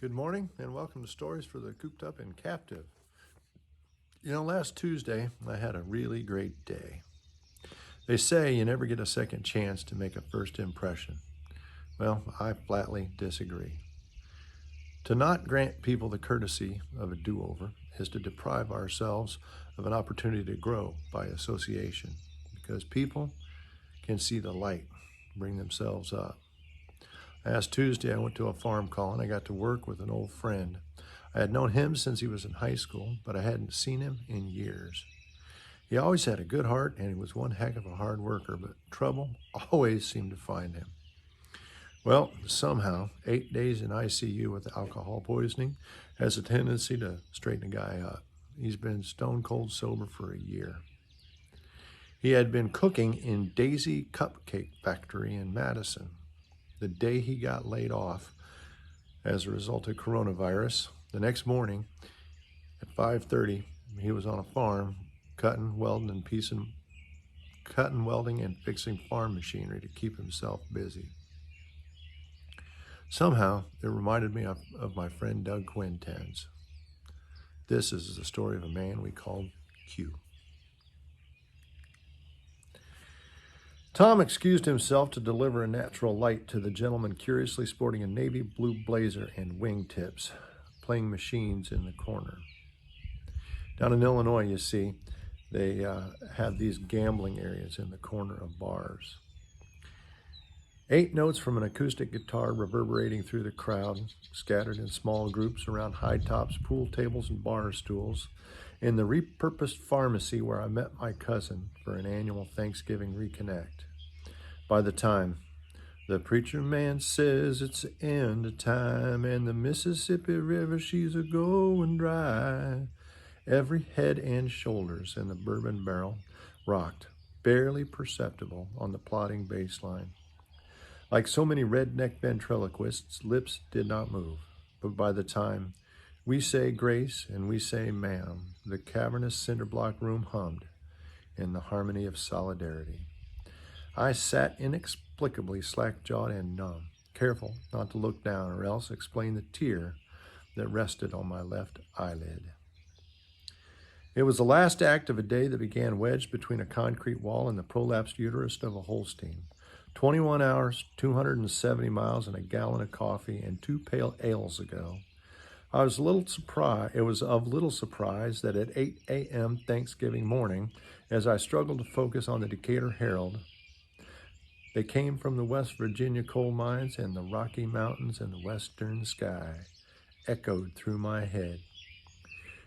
Good morning and welcome to Stories for the Cooped Up and Captive. Last Tuesday I had a really great day. They say you never get a second chance to make a first impression. Well, I flatly disagree. To not grant people the courtesy of a do-over is to deprive ourselves of an opportunity to grow by association, because people can see the light, bring themselves up. Last Tuesday, I went to a farm call and I got to work with an old friend. I had known him since he was in high school, but I hadn't seen him in years. He always had a good heart and he was one heck of a hard worker, but trouble always seemed to find him. Well, somehow, 8 days in ICU with alcohol poisoning has a tendency to straighten a guy up. He's been stone cold sober for a year. He had been cooking in Daisy Cupcake Factory in Madison. The day he got laid off as a result of coronavirus, the next morning at 5:30, he was on a farm cutting, welding, and fixing farm machinery to keep himself busy. Somehow, it reminded me of my friend Doug Quintens. This is the story of a man we called Q. Tom excused himself to deliver a natural light to the gentleman curiously sporting a navy blue blazer and wingtips, playing machines in the corner. Down in Illinois, you see, they have these gambling areas in the corner of bars. 8 notes from an acoustic guitar reverberating through the crowd, scattered in small groups around high tops, pool tables, and bar stools, in the repurposed pharmacy where I met my cousin for an annual Thanksgiving reconnect. By the time the preacher man says it's the end of time and the Mississippi River, she's a-going dry, every head and shoulders in the bourbon barrel rocked, barely perceptible on the plodding bass line. Like so many redneck ventriloquists, lips did not move, but by the time we say grace and we say ma'am, the cavernous cinder block room hummed in the harmony of solidarity. I sat inexplicably slack-jawed and numb, careful not to look down or else explain the tear that rested on my left eyelid. It was the last act of a day that began wedged between a concrete wall and the prolapsed uterus of a Holstein. 21 hours, 270 miles, and a gallon of coffee and 2 pale ales ago. It was of little surprise that at 8 a.m. Thanksgiving morning, as I struggled to focus on the Decatur Herald, they came from the West Virginia coal mines and the Rocky Mountains and the western sky, echoed through my head.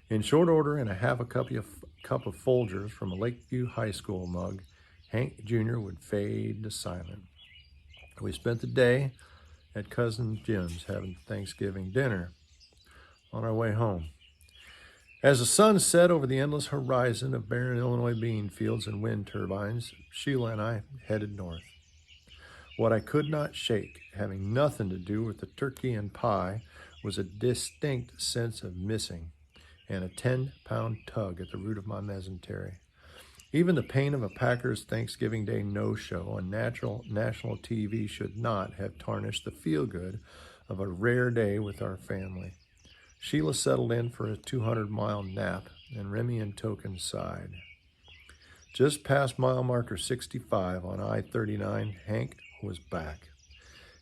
In short order and a half a cup of Folgers from a Lakeview High School mug, Hank Jr. would fade to silence. We spent the day at Cousin Jim's having Thanksgiving dinner. On our way home, as the sun set over the endless horizon of barren Illinois bean fields and wind turbines, Sheila and I headed north. What I could not shake, having nothing to do with the turkey and pie, was a distinct sense of missing and a 10-pound tug at the root of my mesentery. Even the pain of a Packers Thanksgiving Day no-show on national TV should not have tarnished the feel-good of a rare day with our family. Sheila settled in for a 200-mile nap, and Remy and Token sighed. Just past mile marker 65 on I-39, Hank was back.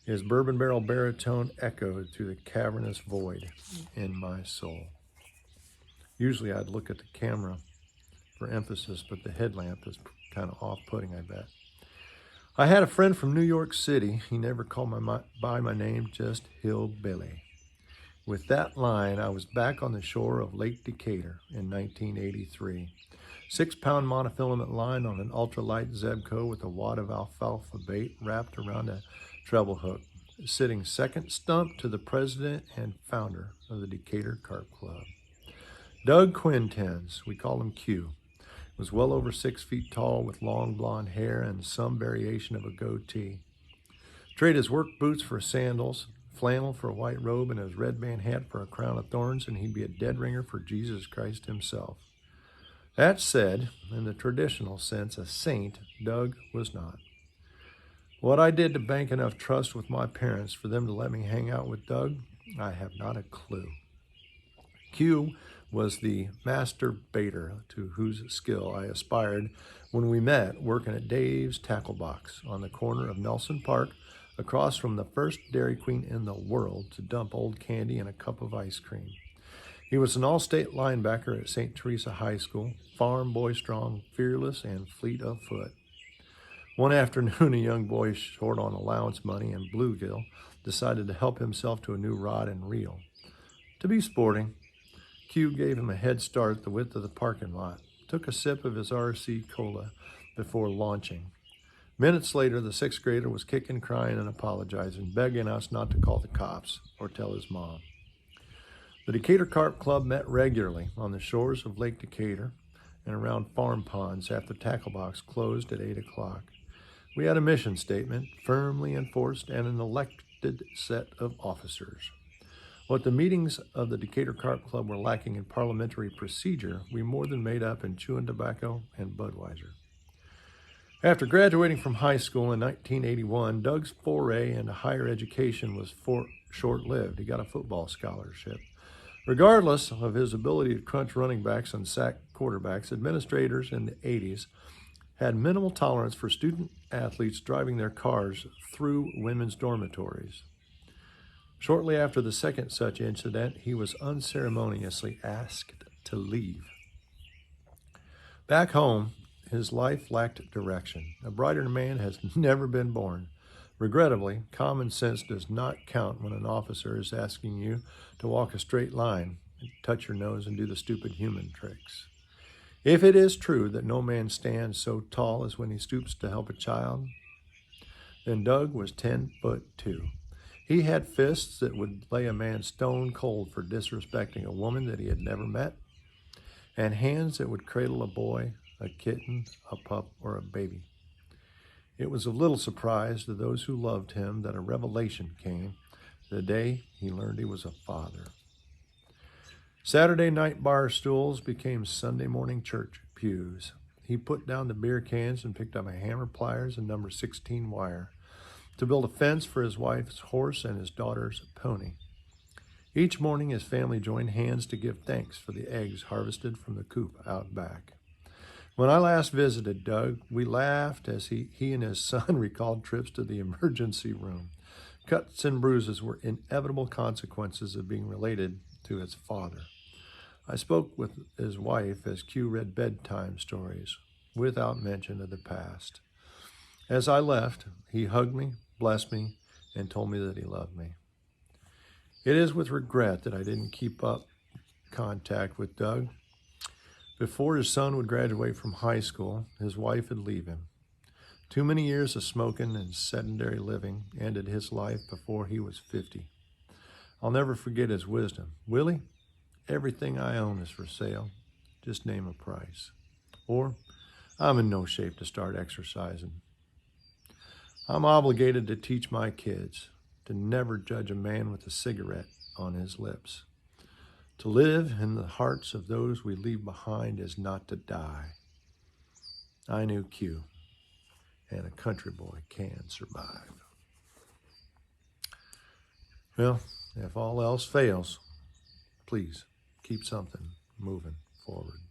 His bourbon barrel baritone echoed through the cavernous void in my soul. Usually I'd look at the camera for emphasis, but the headlamp is kind of off-putting, I bet. I had a friend from New York City. He never called by my name, just Hillbilly. With that line, I was back on the shore of Lake Decatur in 1983. 6-pound monofilament line on an ultralight Zebco with a wad of alfalfa bait wrapped around a treble hook, sitting second stump to the president and founder of the Decatur Carp Club. Doug Quintens, we call him Q, was well over 6 feet tall with long blonde hair and some variation of a goatee. Trade his work boots for sandals, flannel for a white robe, and his red band hat for a crown of thorns, and he'd be a dead ringer for Jesus Christ himself. That said, in the traditional sense, a saint, Doug was not. What I did to bank enough trust with my parents for them to let me hang out with Doug I have not a clue. Q was the master baiter to whose skill I aspired when we met working at Dave's Tackle Box on the corner of Nelson Park, across from the first Dairy Queen in the world to dump old candy in a cup of ice cream. He was an all-state linebacker at St. Teresa High School, farm boy strong, fearless, and fleet of foot. One afternoon, a young boy short on allowance money and bluegill decided to help himself to a new rod and reel. To be sporting, Q gave him a head start the width of the parking lot, took a sip of his RC Cola before launching. Minutes later, the sixth grader was kicking, crying, and apologizing, begging us not to call the cops or tell his mom. The Decatur Carp Club met regularly on the shores of Lake Decatur and around farm ponds after Tackle Box closed at 8 o'clock. We had a mission statement, firmly enforced, and an elected set of officers. What the meetings of the Decatur Carp Club were lacking in parliamentary procedure, we more than made up in chewing tobacco and Budweiser. After graduating from high school in 1981, Doug's foray into higher education was short-lived. He got a football scholarship. Regardless of his ability to crunch running backs and sack quarterbacks, administrators in the 80s had minimal tolerance for student athletes driving their cars through women's dormitories. Shortly after the second such incident, he was unceremoniously asked to leave. Back home, his life lacked direction. A brighter man has never been born. Regrettably, common sense does not count when an officer is asking you to walk a straight line, touch your nose, and do the stupid human tricks. If it is true that no man stands so tall as when he stoops to help a child, then Doug was 10'2". He had fists that would lay a man stone cold for disrespecting a woman that he had never met, and hands that would cradle a boy, a kitten, a pup, or a baby. It was of little surprise to those who loved him that a revelation came the day he learned he was a father. Saturday night bar stools became Sunday morning church pews. He put down the beer cans and picked up a hammer, pliers, and number 16 wire to build a fence for his wife's horse and his daughter's pony. Each morning, his family joined hands to give thanks for the eggs harvested from the coop out back. When I last visited Doug, we laughed as he and his son recalled trips to the emergency room. Cuts and bruises were inevitable consequences of being related to his father. I spoke with his wife as Q read bedtime stories, without mention of the past. As I left, he hugged me, blessed me, and told me that he loved me. It is with regret that I didn't keep up contact with Doug. Before his son would graduate from high school, his wife would leave him. Too many years of smoking and sedentary living ended his life before he was 50. I'll never forget his wisdom. Willie, everything I own is for sale. Just name a price. Or, I'm in no shape to start exercising. I'm obligated to teach my kids to never judge a man with a cigarette on his lips. To live in the hearts of those we leave behind is not to die. I knew Q, and a country boy can survive. Well, if all else fails, please keep something moving forward.